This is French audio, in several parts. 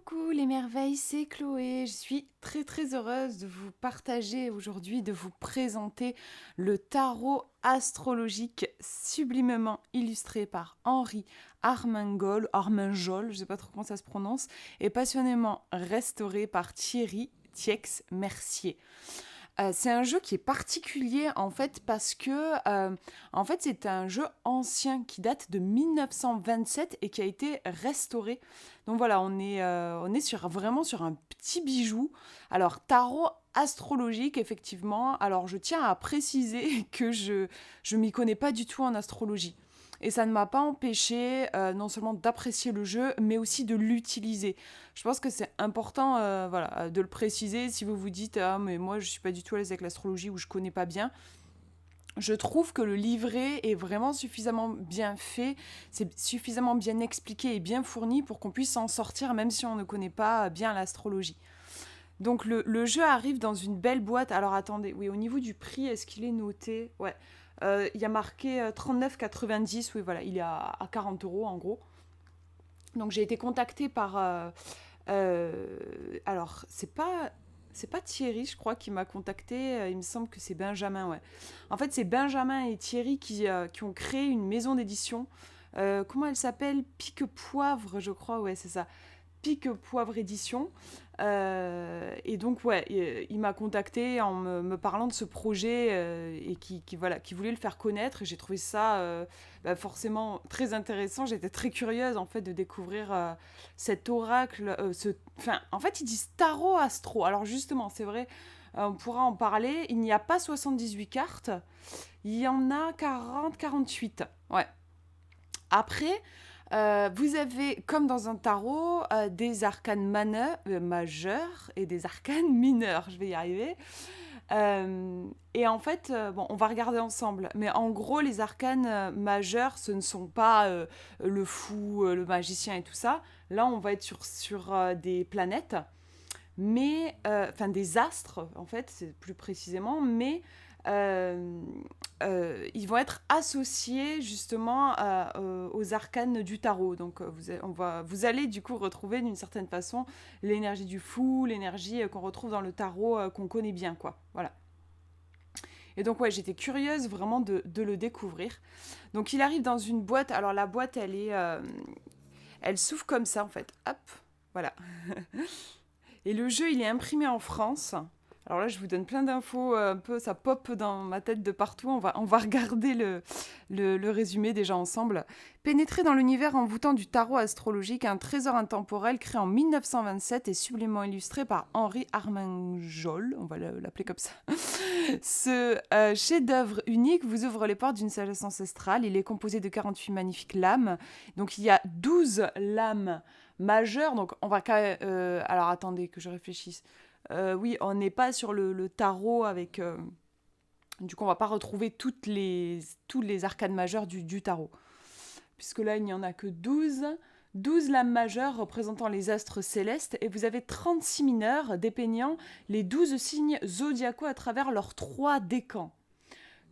Coucou les merveilles, c'est Chloé. Je suis très heureuse de vous partager aujourd'hui, de vous présenter le tarot astrologique sublimement illustré par Henri Armengol, je ne sais pas trop comment ça se prononce, et passionnément restauré par Thierry Tiex Mercier. C'est un jeu qui est particulier en fait parce que en fait c'est un jeu ancien qui date de 1927 et qui a été restauré. Donc voilà, on est vraiment sur un petit bijou. Alors tarot astrologique effectivement. Alors je tiens à préciser que je m'y connais pas du tout en astrologie. Et ça ne m'a pas empêché non seulement d'apprécier le jeu, mais aussi de l'utiliser. Je pense que c'est important voilà, de le préciser si vous vous dites ah mais moi je suis pas du tout à l'aise avec l'astrologie ou je connais pas bien. Je trouve que le livret est vraiment suffisamment bien fait, c'est suffisamment bien expliqué et bien fourni pour qu'on puisse s'en sortir même si on ne connaît pas bien l'astrologie. Donc le jeu arrive dans une belle boîte. Alors attendez, oui, au niveau du prix, est-ce qu'il est noté? Ouais. Il y a marqué 39,90. Oui, voilà, il est à 40 euros en gros. Donc j'ai été contactée par alors, c'est pas Thierry, je crois, qui m'a contacté. Il me semble que c'est Benjamin, ouais. En fait, c'est Benjamin et Thierry qui ont créé une maison d'édition. Comment elle s'appelle? Pique Poivre, je crois, ouais, c'est ça. Pique Poivre Édition. Et donc, ouais, il m'a contacté en me parlant de ce projet et voilà, qui voulait le faire connaître. Et j'ai trouvé ça forcément très intéressant. J'étais très curieuse, en fait, de découvrir cet oracle. Enfin, en fait, ils disent tarot astro. Alors, justement, c'est vrai, on pourra en parler. Il n'y a pas 78 cartes, il y en a 48. Ouais. Après, vous avez, comme dans un tarot, des arcanes majeurs et des arcanes mineurs. Je vais y arriver. Et en fait, bon, on va regarder ensemble. Mais en gros, les arcanes majeurs, ce ne sont pas le fou, le magicien et tout ça. Là, on va être sur des planètes, mais enfin des astres, en fait, c'est plus précisément, mais euh, ils vont être associés justement aux arcanes du tarot. Donc vous allez du coup retrouver d'une certaine façon l'énergie du fou, l'énergie qu'on retrouve dans le tarot qu'on connaît bien, quoi. Voilà. Et donc ouais, j'étais curieuse vraiment de le découvrir. Donc il arrive dans une boîte. Alors la boîte, elle s'ouvre comme ça en fait. Hop, voilà. Et le jeu, il est imprimé en France. Alors là, je vous donne plein d'infos, un peu, ça pop dans ma tête de partout. On va regarder le résumé déjà ensemble. Pénétrer dans l'univers envoûtant du tarot astrologique, un trésor intemporel créé en 1927 et sublimement illustré par Henri Armengol, on va l'appeler comme ça. Ce chef-d'œuvre unique vous ouvre les portes d'une sagesse ancestrale. Il est composé de 48 magnifiques lames. Donc il y a 12 lames majeures. Donc on va quand même... alors attendez que je réfléchisse. Oui, on n'est pas sur le tarot avec... du coup, on va pas retrouver tous les arcanes majeures du tarot. Puisque là, il n'y en a que 12. 12 lames majeures représentant les astres célestes et vous avez 36 mineurs dépeignant les 12 signes zodiacaux à travers leurs 3 décans.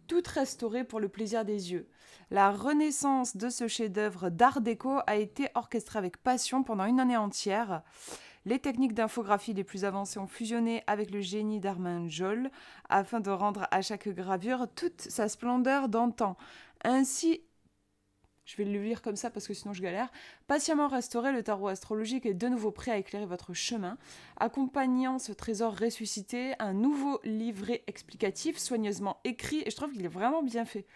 Toutes restaurées pour le plaisir des yeux. La renaissance de ce chef-d'œuvre d'art déco a été orchestrée avec passion pendant une année entière. Les techniques d'infographie les plus avancées ont fusionné avec le génie d'Armanjol afin de rendre à chaque gravure toute sa splendeur d'antan. Ainsi, je vais le lire comme ça parce que sinon je galère. Patiemment restauré, le tarot astrologique est de nouveau prêt à éclairer votre chemin. Accompagnant ce trésor ressuscité, un nouveau livret explicatif soigneusement écrit, et je trouve qu'il est vraiment bien fait,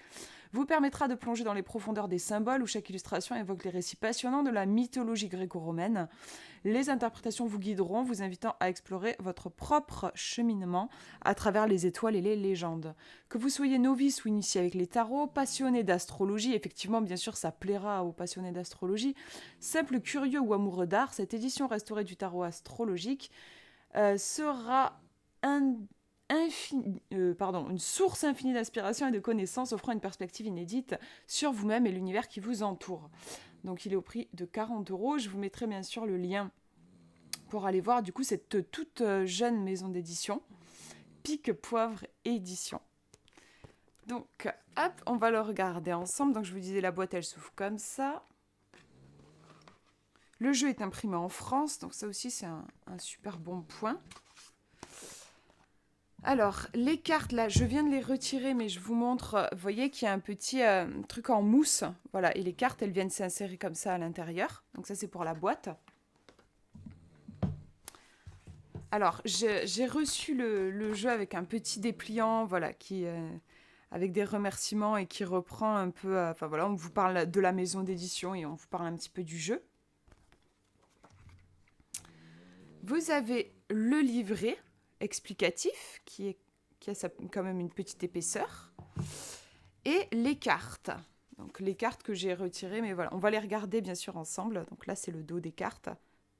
vous permettra de plonger dans les profondeurs des symboles où chaque illustration évoque les récits passionnants de la mythologie gréco-romaine. Les interprétations vous guideront, vous invitant à explorer votre propre cheminement à travers les étoiles et les légendes. Que vous soyez novice ou initié avec les tarots, passionné d'astrologie, effectivement, bien sûr, ça plaira aux passionnés d'astrologie, simple curieux ou amoureux d'art, cette édition restaurée du tarot astrologique sera une source infinie d'inspiration et de connaissances offrant une perspective inédite sur vous-même et l'univers qui vous entoure. Donc il est au prix de 40 euros. Je vous mettrai bien sûr le lien pour aller voir du coup cette toute jeune maison d'édition, Pique Poivre Édition. Donc hop, on va le regarder ensemble. Donc je vous disais, la boîte elle s'ouvre comme ça. Le jeu est imprimé en France, donc ça aussi c'est un super bon point. Alors, les cartes, là, je viens de les retirer, mais je vous montre, vous voyez qu'il y a un petit truc en mousse, voilà, et les cartes, elles viennent s'insérer comme ça à l'intérieur. Donc ça, c'est pour la boîte. Alors, j'ai reçu le jeu avec un petit dépliant, voilà, qui avec des remerciements et qui reprend un peu, enfin voilà, on vous parle de la maison d'édition et on vous parle un petit peu du jeu. Vous avez le livret explicatif qui a quand même une petite épaisseur et les cartes. Donc les cartes que j'ai retirées, mais voilà, on va les regarder bien sûr ensemble. Donc là, c'est le dos des cartes.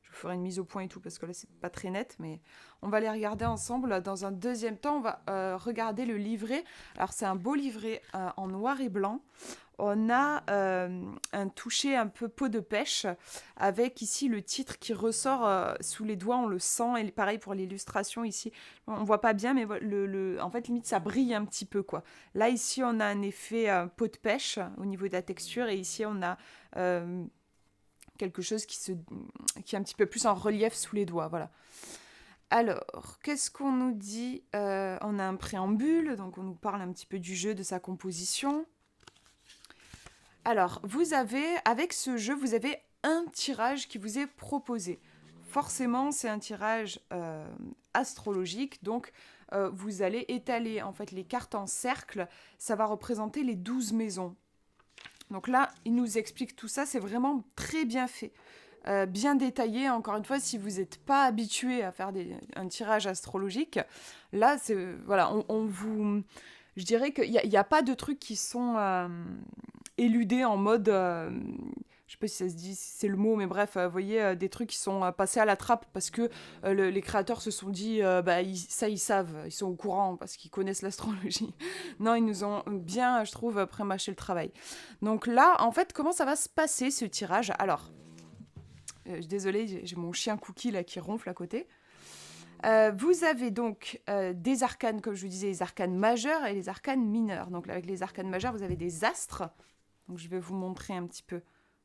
Je vous ferai une mise au point et tout parce que là, c'est pas très net, mais on va les regarder ensemble. Dans un deuxième temps, on va regarder le livret. Alors, c'est un beau livret en noir et blanc. On a un toucher un peu peau de pêche avec ici le titre qui ressort sous les doigts, on le sent. Et pareil pour l'illustration ici, on voit pas bien, mais en fait, limite, ça brille un petit peu, quoi. Là, ici, on a un effet peau de pêche au niveau de la texture et ici, on a quelque chose qui est un petit peu plus en relief sous les doigts, voilà. Alors, qu'est-ce qu'on nous dit ? On a un préambule, donc on nous parle un petit peu du jeu, de sa composition. Alors, avec ce jeu, vous avez un tirage qui vous est proposé. Forcément, c'est un tirage astrologique, donc vous allez étaler en fait les cartes en cercle, ça va représenter les 12 maisons. Donc là, il nous explique tout ça, c'est vraiment très bien fait. Bien détaillé, encore une fois, si vous n'êtes pas habitué à faire un tirage astrologique, là, voilà, je dirais qu'il n'y a pas de trucs qui sont éludés en mode, je sais pas si ça se dit, si c'est le mot, mais bref, vous voyez, des trucs qui sont passés à la trappe parce que les créateurs se sont dit, ils savent, ils sont au courant parce qu'ils connaissent l'astrologie. Non, ils nous ont bien, je trouve, prémâché le travail. Donc là, en fait, comment ça va se passer, ce tirage ? Alors, désolée, j'ai mon chien Cookie là qui ronfle à côté. Vous avez donc des arcanes, comme je vous disais, les arcanes majeurs et les arcanes mineurs. Donc là, avec les arcanes majeurs, vous avez des astres. Donc je vais vous montrer un petit peu.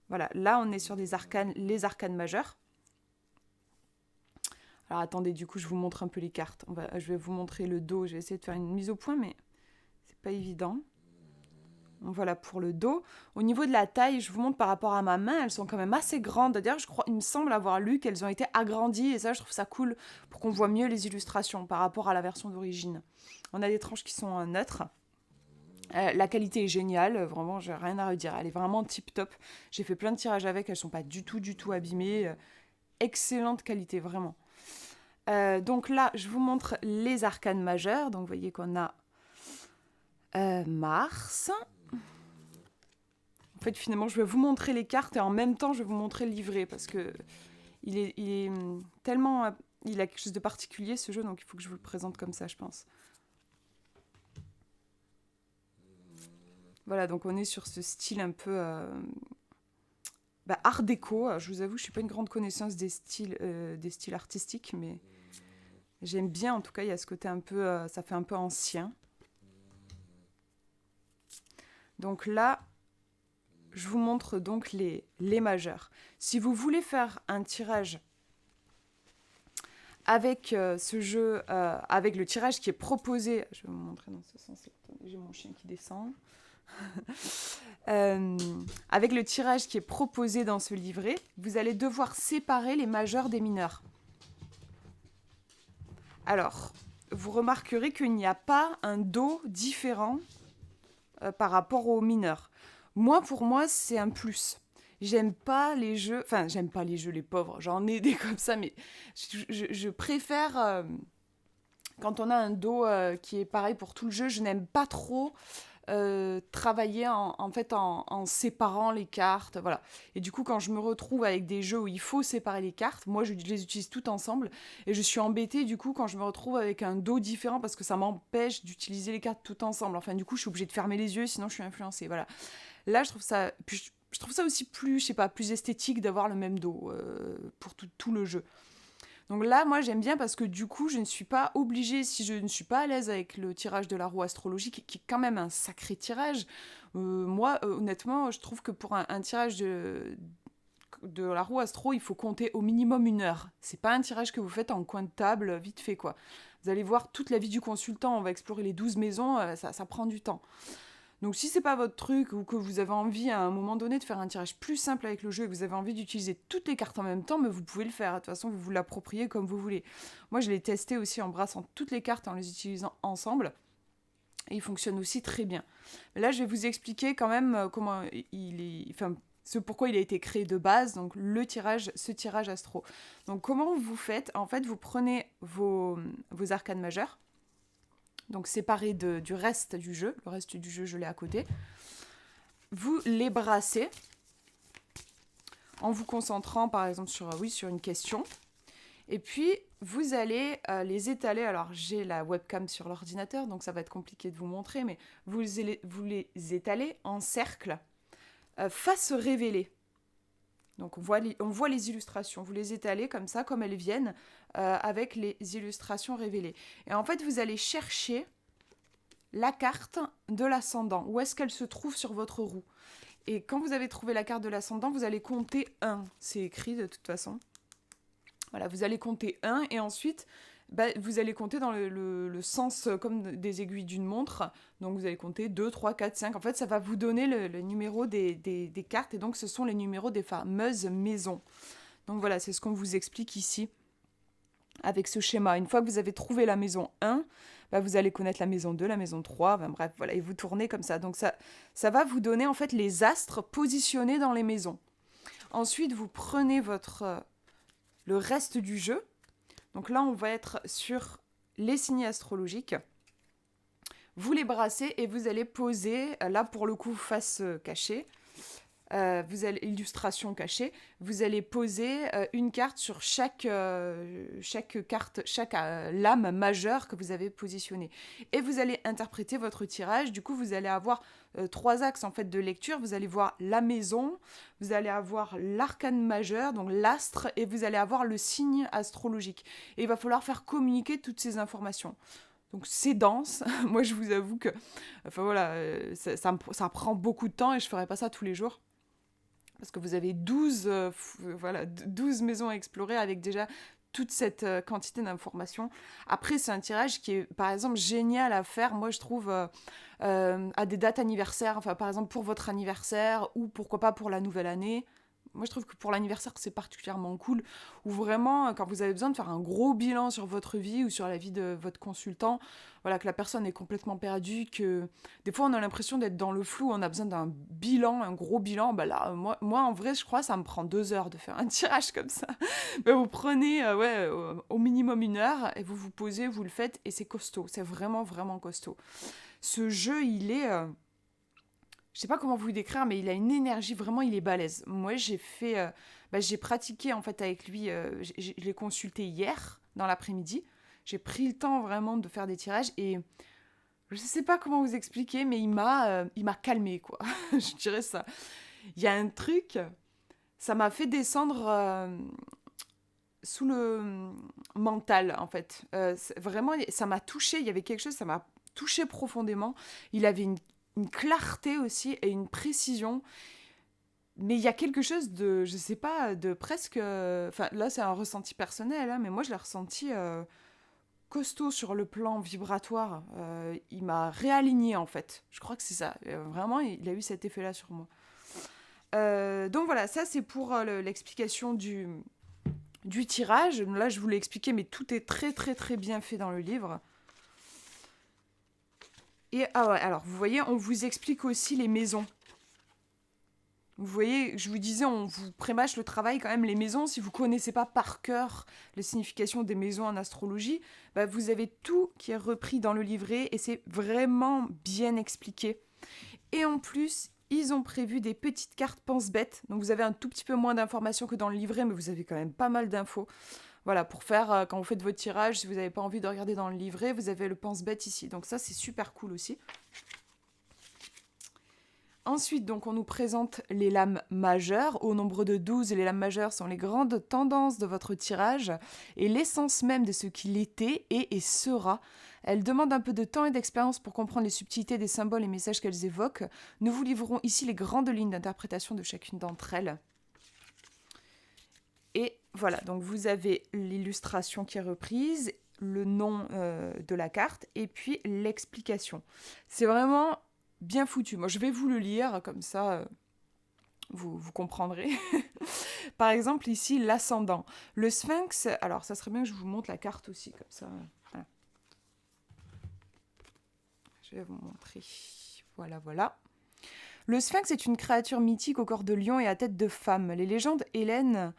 Voilà, là on est sur les arcanes majeures. Alors attendez, du coup je vous montre un peu les cartes. Je vais vous montrer le dos. Je vais essayer de faire une mise au point, mais c'est pas évident. Donc voilà pour le dos. Au niveau de la taille, je vous montre par rapport à ma main, elles sont quand même assez grandes. D'ailleurs, il me semble avoir lu qu'elles ont été agrandies et ça, je trouve ça cool pour qu'on voit mieux les illustrations par rapport à la version d'origine. On a des tranches qui sont neutres. La qualité est géniale, vraiment, j'ai rien à redire. Elle est vraiment tip top. J'ai fait plein de tirages avec, elles sont pas du tout abîmées. Excellente qualité, vraiment. Donc là, je vous montre les arcanes majeures. Donc vous voyez qu'on a Mars. En fait, finalement, je vais vous montrer les cartes et en même temps, je vais vous montrer le livret parce que il est tellement... Il a quelque chose de particulier, ce jeu, donc il faut que je vous le présente comme ça, je pense. Voilà, donc on est sur ce style un peu art déco. Je vous avoue, je ne suis pas une grande connaissance des styles artistiques, mais j'aime bien, en tout cas, il y a ce côté un peu... ça fait un peu ancien. Donc là... Je vous montre donc les majeurs. Si vous voulez faire un tirage avec ce jeu, avec le tirage qui est proposé, je vais vous montrer dans ce sens, j'ai mon chien qui descend, avec le tirage qui est proposé dans ce livret, vous allez devoir séparer les majeurs des mineurs. Alors, vous remarquerez qu'il n'y a pas un dos différent par rapport aux mineurs. Pour moi, c'est un plus. J'aime pas les jeux, les pauvres, j'en ai des comme ça, mais je préfère, quand on a un dos qui est pareil pour tout le jeu, je n'aime pas trop travailler en séparant les cartes, voilà. Et du coup, quand je me retrouve avec des jeux où il faut séparer les cartes, moi, je les utilise toutes ensemble, et je suis embêtée, du coup, quand je me retrouve avec un dos différent, parce que ça m'empêche d'utiliser les cartes toutes ensemble. Enfin, du coup, je suis obligée de fermer les yeux, sinon je suis influencée, voilà. Là, je trouve ça aussi plus, plus esthétique d'avoir le même dos pour tout le jeu. Donc là, moi, j'aime bien parce que du coup, je ne suis pas obligée, si je ne suis pas à l'aise avec le tirage de la roue astrologique, qui est quand même un sacré tirage, honnêtement, je trouve que pour un tirage de la roue astro, il faut compter au minimum 1 heure. C'est pas un tirage que vous faites en coin de table, vite fait, quoi. Vous allez voir toute la vie du consultant, on va explorer les 12 maisons, ça prend du temps. Donc si c'est pas votre truc, ou que vous avez envie à un moment donné de faire un tirage plus simple avec le jeu, et que vous avez envie d'utiliser toutes les cartes en même temps, mais vous pouvez le faire. De toute façon, vous vous l'appropriez comme vous voulez. Moi, je l'ai testé aussi en brassant toutes les cartes, en les utilisant ensemble. Et il fonctionne aussi très bien. Mais là, je vais vous expliquer quand même comment il est... Enfin, pourquoi il a été créé de base, donc ce tirage astro. Donc comment vous faites? En fait, vous prenez vos arcanes majeures, donc séparés du reste du jeu. Le reste du jeu, je l'ai à côté. Vous les brassez en vous concentrant, par exemple, sur une question. Et puis, vous allez les étaler. Alors, j'ai la webcam sur l'ordinateur, donc ça va être compliqué de vous montrer, mais vous les étalez en cercle, face révélée. Donc, on voit les illustrations. Vous les étalez comme ça, comme elles viennent, avec les illustrations révélées. Et en fait, vous allez chercher la carte de l'ascendant. Où est-ce qu'elle se trouve sur votre roue? Et quand vous avez trouvé la carte de l'ascendant, vous allez compter 1. C'est écrit de toute façon. Voilà, vous allez compter 1 et ensuite, vous allez compter dans le sens comme des aiguilles d'une montre. Donc vous allez compter 2, 3, 4, 5. En fait, ça va vous donner le numéro des cartes et donc ce sont les numéros des fameuses maisons. Donc voilà, c'est ce qu'on vous explique ici avec ce schéma. Une fois que vous avez trouvé la maison 1, vous allez connaître la maison 2, la maison 3, bref, voilà, et vous tournez comme ça. Donc ça va vous donner en fait les astres positionnés dans les maisons. Ensuite, vous prenez le reste du jeu. Donc là, on va être sur les signes astrologiques. Vous les brassez et vous allez poser, là pour le coup, face cachée, illustration cachée, vous allez poser une carte sur chaque lame majeure que vous avez positionnée. Et vous allez interpréter votre tirage. Du coup, vous allez avoir 3 axes en fait de lecture. Vous allez voir la maison, vous allez avoir l'arcane majeur, donc l'astre, et vous allez avoir le signe astrologique. Et il va falloir faire communiquer toutes ces informations. Donc c'est dense. Moi, je vous avoue que ça prend beaucoup de temps et je ne ferai pas ça tous les jours. Parce que vous avez 12 maisons à explorer avec déjà toute cette quantité d'informations. Après, c'est un tirage qui est, par exemple, génial à faire, moi, je trouve, à des dates anniversaires. Enfin, par exemple, pour votre anniversaire ou pourquoi pas pour la nouvelle année. Moi, je trouve que pour l'anniversaire, c'est particulièrement cool. Ou vraiment, quand vous avez besoin de faire un gros bilan sur votre vie ou sur la vie de votre consultant, voilà, que la personne est complètement perdue, que des fois, on a l'impression d'être dans le flou, on a besoin d'un bilan, un gros bilan. Là, moi, en vrai, je crois ça me prend 2 heures de faire un tirage comme ça. Vous prenez au minimum 1 heure et vous vous posez, vous le faites et c'est costaud. C'est vraiment, vraiment costaud. Ce jeu, il est... je sais pas comment vous le décrire, mais il a une énergie, vraiment, il est balèze. Moi, j'ai pratiqué en fait avec lui, je l'ai consulté hier, dans l'après-midi. J'ai pris le temps vraiment de faire des tirages et je sais pas comment vous expliquer, mais il m'a calmé, quoi. Je dirais ça. Il y a un truc, ça m'a fait descendre sous le mental, en fait. Vraiment, ça m'a touchée, il y avait quelque chose, ça m'a touchée profondément. Il avait une clarté aussi et une précision. Mais il y a quelque chose de, je sais pas, de presque... Enfin, là, c'est un ressenti personnel, hein, mais moi, je l'ai ressenti costaud sur le plan vibratoire. Il m'a réaligné, en fait. Je crois que c'est ça. Vraiment, il a eu cet effet-là sur moi. Donc voilà, ça, c'est pour l'explication du tirage. Là, je vous l'ai expliqué, mais tout est très, très, très bien fait dans le livre. Et alors, vous voyez, on vous explique aussi les maisons. Vous voyez, je vous disais, on vous prémâche le travail quand même, les maisons. Si vous ne connaissez pas par cœur la signification des maisons en astrologie, vous avez tout qui est repris dans le livret et c'est vraiment bien expliqué. Et en plus, ils ont prévu des petites cartes pense-bête. Donc vous avez un tout petit peu moins d'informations que dans le livret, mais vous avez quand même pas mal d'infos. Voilà, pour faire, quand vous faites votre tirage, si vous n'avez pas envie de regarder dans le livret, vous avez le pense-bête ici. Donc ça, c'est super cool aussi. Ensuite, donc, on nous présente les lames majeures. Au nombre de 12, les lames majeures sont les grandes tendances de votre tirage et l'essence même de ce qu'il était, est et sera. Elles demandent un peu de temps et d'expérience pour comprendre les subtilités des symboles et messages qu'elles évoquent. Nous vous livrons ici les grandes lignes d'interprétation de chacune d'entre elles. Et voilà, donc vous avez l'illustration qui est reprise, le nom de la carte et puis l'explication. C'est vraiment bien foutu. Moi, je vais vous le lire, comme ça, vous comprendrez. Par exemple, ici, l'ascendant. Le sphinx, alors ça serait bien que je vous montre la carte aussi, comme ça. Voilà. Je vais vous montrer. Voilà, voilà. Le sphinx est une créature mythique au corps de lion et à tête de femme. Les légendes hellènes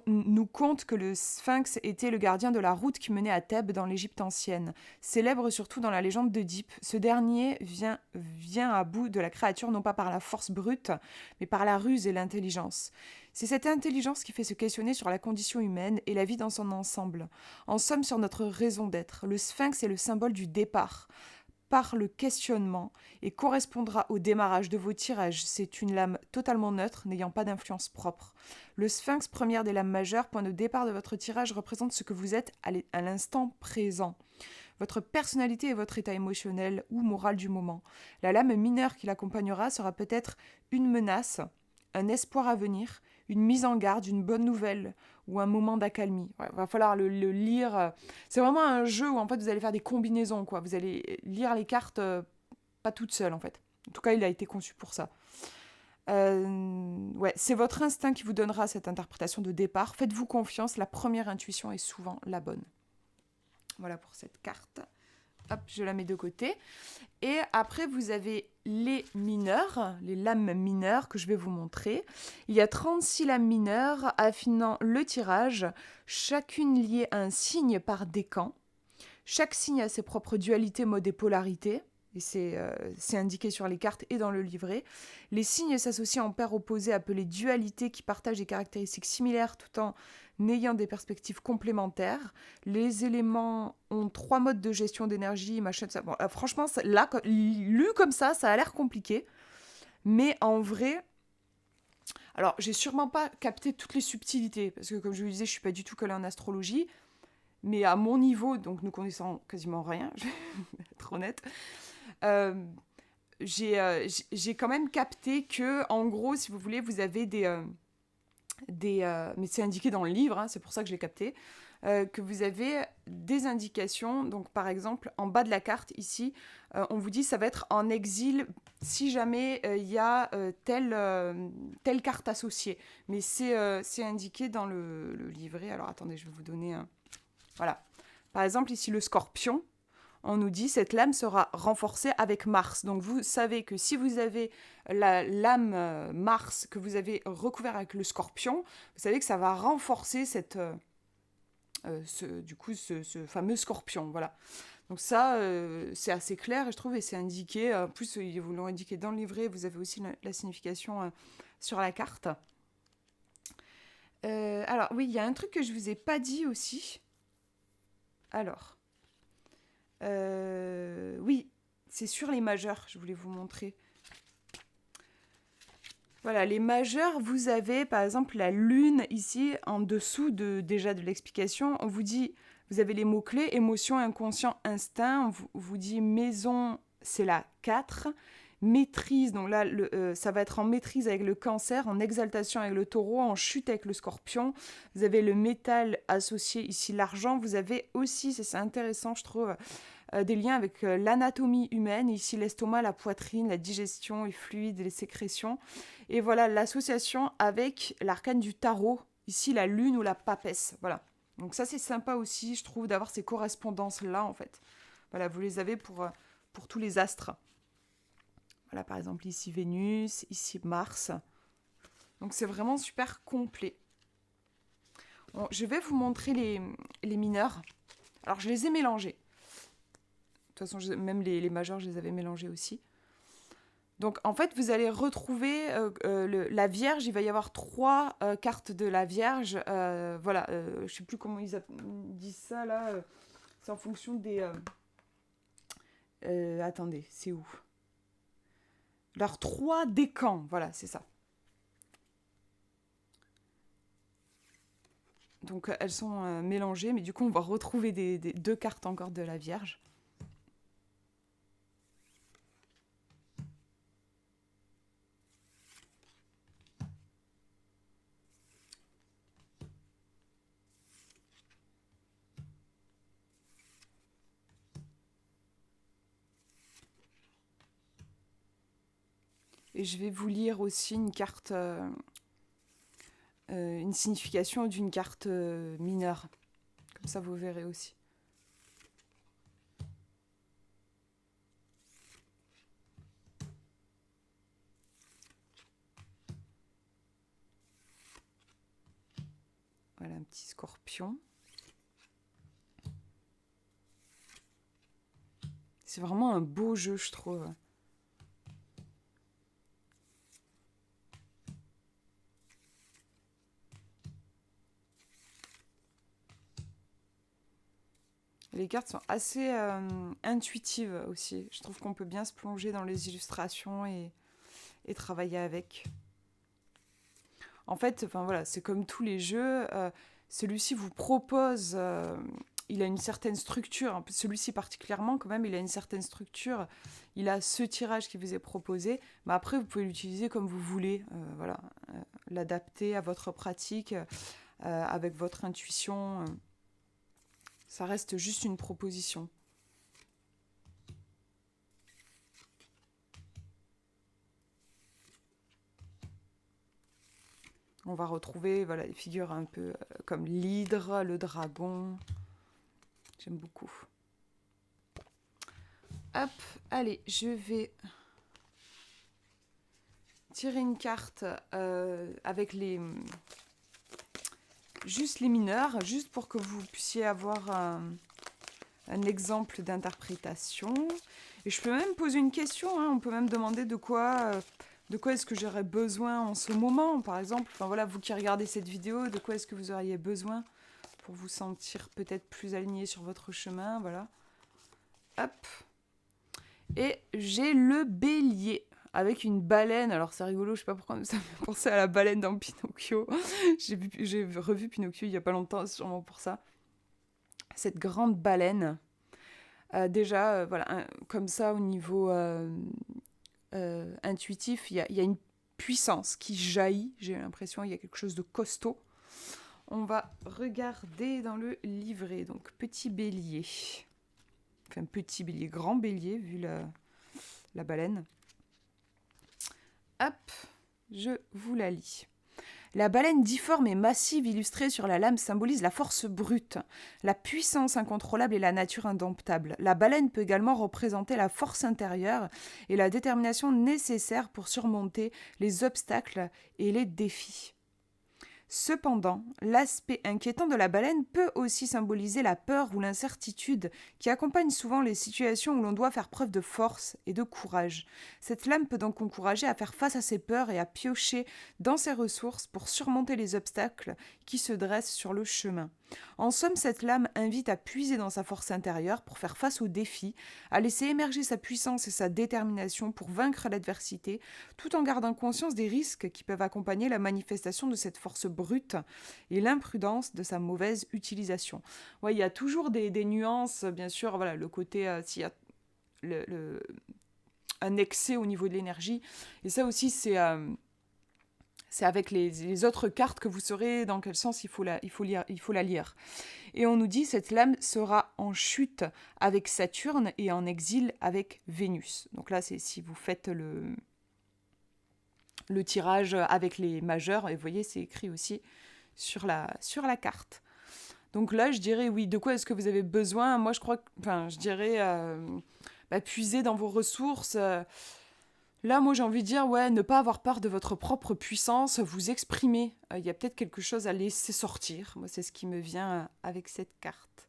nous content que le sphinx était le gardien de la route qui menait à Thèbes dans l'Égypte ancienne. Célèbre surtout dans la légende d'Œdipe, ce dernier vient à bout de la créature non pas par la force brute, mais par la ruse et l'intelligence. C'est cette intelligence qui fait se questionner sur la condition humaine et la vie dans son ensemble. En somme, sur notre raison d'être. Le sphinx est le symbole du départ par le questionnement et correspondra au démarrage de vos tirages. C'est une lame totalement neutre, n'ayant pas d'influence propre. Le sphinx, première des lames majeures, point de départ de votre tirage, représente ce que vous êtes à l'instant présent. Votre personnalité et votre état émotionnel ou moral du moment. La lame mineure qui l'accompagnera sera peut-être une menace, un espoir à venir, une mise en garde, une bonne nouvelle ou un moment d'accalmie. Ouais, va falloir le lire. C'est vraiment un jeu où en fait vous allez faire des combinaisons, quoi. Vous allez lire les cartes pas toutes seules en fait. En tout cas, il a été conçu pour ça. Ouais, c'est votre instinct qui vous donnera cette interprétation de départ. Faites-vous confiance, la première intuition est souvent la bonne. Voilà pour cette carte. Hop, je la mets de côté. Et après, vous avez les mineurs, les lames mineures que je vais vous montrer. Il y a 36 lames mineures affinant le tirage, chacune liée à un signe par décan. Chaque signe a ses propres dualités, modes et polarités. Et c'est indiqué sur les cartes et dans le livret. Les signes s'associent en paires opposées appelées dualités qui partagent des caractéristiques similaires tout en ayant des perspectives complémentaires. Les éléments ont 3 modes de gestion d'énergie, machin, ça. Bon, franchement, là, lu comme ça a l'air compliqué. Mais en vrai, alors, j'ai sûrement pas capté toutes les subtilités, parce que comme je vous disais, je suis pas du tout calée en astrologie. Mais à mon niveau, donc nous connaissons quasiment rien, je vais être honnête, euh, j'ai quand même capté que, en gros, si vous voulez, vous avez mais c'est indiqué dans le livre, hein, c'est pour ça que je l'ai capté, que vous avez des indications. Donc, par exemple, en bas de la carte, ici, on vous dit ça va être en exil si jamais il y a telle carte associée. Mais c'est indiqué dans le livret. Alors, attendez, je vais vous donner un... Voilà. Par exemple, ici, le scorpion, on nous dit cette lame sera renforcée avec Mars. Donc, vous savez que si vous avez la lame Mars que vous avez recouvert avec le scorpion, vous savez que ça va renforcer ce fameux scorpion. Voilà. Donc ça, c'est assez clair, je trouve, et c'est indiqué. En plus, ils vous l'ont indiqué dans le livret. Vous avez aussi la signification sur la carte. Alors, oui, il y a un truc que je ne vous ai pas dit aussi. Alors, oui, c'est sur les majeurs, je voulais vous montrer. Voilà, les majeurs, vous avez par exemple la lune ici, en dessous déjà de l'explication. On vous dit, vous avez les mots-clés, émotion, inconscient, instinct. On vous dit maison, c'est la 4. Maîtrise, donc là, ça va être en maîtrise avec le cancer, en exaltation avec le taureau, en chute avec le scorpion. Vous avez le métal associé ici, l'argent. Vous avez aussi, c'est intéressant, je trouve, des liens avec l'anatomie humaine, ici l'estomac, la poitrine, la digestion, les fluides, les sécrétions. Et voilà l'association avec l'arcane du tarot, ici la lune ou la papesse. Voilà. Donc ça c'est sympa aussi, je trouve, d'avoir ces correspondances-là en fait. Voilà, vous les avez pour tous les astres. Voilà, par exemple ici Vénus, ici Mars. Donc c'est vraiment super complet. Bon, je vais vous montrer les mineurs. Alors je les ai mélangés. De toute façon, même les majeurs, je les avais mélangés aussi. Donc, en fait, vous allez retrouver la Vierge. Il va y avoir 3 cartes de la Vierge. Voilà, je ne sais plus comment ils disent ça, là. C'est en fonction des... attendez, c'est où? Leurs 3 décans, voilà, c'est ça. Donc, elles sont mélangées, mais du coup, on va retrouver 2 cartes encore de la Vierge. Et je vais vous lire aussi une carte, une signification d'une carte mineure. Comme ça, vous verrez aussi. Voilà, un petit scorpion. C'est vraiment un beau jeu, je trouve. Les cartes sont assez intuitives aussi. Je trouve qu'on peut bien se plonger dans les illustrations et travailler avec. En fait, enfin voilà, c'est comme tous les jeux. Celui-ci vous propose, il a une certaine structure. Celui-ci particulièrement, quand même, il a une certaine structure. Il a ce tirage qui vous est proposé, mais après vous pouvez l'utiliser comme vous voulez. Voilà, l'adapter à votre pratique, avec votre intuition. Ça reste juste une proposition. On va retrouver voilà, des figures un peu comme l'hydre, le dragon. J'aime beaucoup. Hop, allez, je vais tirer une carte avec juste les mineurs, juste pour que vous puissiez avoir un exemple d'interprétation. Et je peux même poser une question, hein. On peut même demander de quoi est-ce que j'aurais besoin en ce moment, par exemple. Enfin voilà, vous qui regardez cette vidéo, de quoi est-ce que vous auriez besoin pour vous sentir peut-être plus aligné sur votre chemin, voilà. Hop. Et j'ai le bélier avec une baleine. Alors c'est rigolo, je sais pas pourquoi ça me fait penser à la baleine dans Pinocchio. J'ai revu Pinocchio il y a pas longtemps, sûrement pour ça. Cette grande baleine. Déjà, voilà, comme ça, au niveau intuitif, il y a une puissance qui jaillit. J'ai l'impression qu'il y a quelque chose de costaud. On va regarder dans le livret. Donc, petit bélier. Enfin, petit bélier, grand bélier, vu la baleine. Hop, je vous la lis. La baleine difforme et massive illustrée sur la lame symbolise la force brute, la puissance incontrôlable et la nature indomptable. La baleine peut également représenter la force intérieure et la détermination nécessaire pour surmonter les obstacles et les défis. Cependant, l'aspect inquiétant de la baleine peut aussi symboliser la peur ou l'incertitude qui accompagne souvent les situations où l'on doit faire preuve de force et de courage. Cette lame peut donc encourager à faire face à ses peurs et à piocher dans ses ressources pour surmonter les obstacles qui se dressent sur le chemin. En somme, cette lame invite à puiser dans sa force intérieure pour faire face aux défis, à laisser émerger sa puissance et sa détermination pour vaincre l'adversité, tout en gardant conscience des risques qui peuvent accompagner la manifestation de cette force brute et l'imprudence de sa mauvaise utilisation. Ouais, il y a toujours des nuances, bien sûr, voilà, le côté, s'il y a un excès au niveau de l'énergie, et ça aussi, c'est avec les autres cartes que vous saurez dans quel sens il faut la lire. Et on nous dit cette lame sera en chute avec Saturne et en exil avec Vénus. Donc là, c'est si vous faites le tirage avec les majeurs, et vous voyez, c'est écrit aussi sur la carte. Donc là, je dirais, oui, de quoi est-ce que vous avez besoin ? Moi, je dirais, puiser dans vos ressources. Là, moi, j'ai envie de dire, ouais, ne pas avoir peur de votre propre puissance, vous exprimer. Il y a peut-être quelque chose à laisser sortir. Moi, c'est ce qui me vient avec cette carte.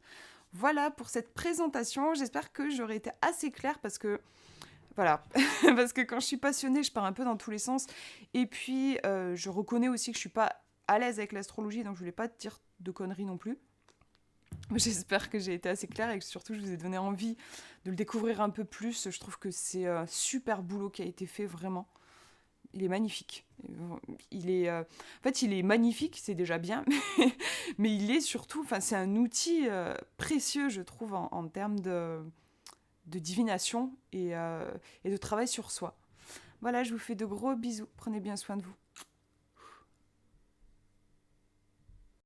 Voilà pour cette présentation. J'espère que j'aurai été assez claire parce que, voilà, parce que quand je suis passionnée, je pars un peu dans tous les sens. Et puis, je reconnais aussi que je suis pas à l'aise avec l'astrologie, donc je voulais pas te dire de conneries non plus. J'espère que j'ai été assez claire et que surtout je vous ai donné envie de le découvrir un peu plus. Je trouve que c'est un super boulot qui a été fait, vraiment. Il est magnifique. En fait, il est magnifique, c'est déjà bien, mais il est surtout, c'est un outil précieux, je trouve, en termes de divination et de travail sur soi. Voilà, je vous fais de gros bisous. Prenez bien soin de vous.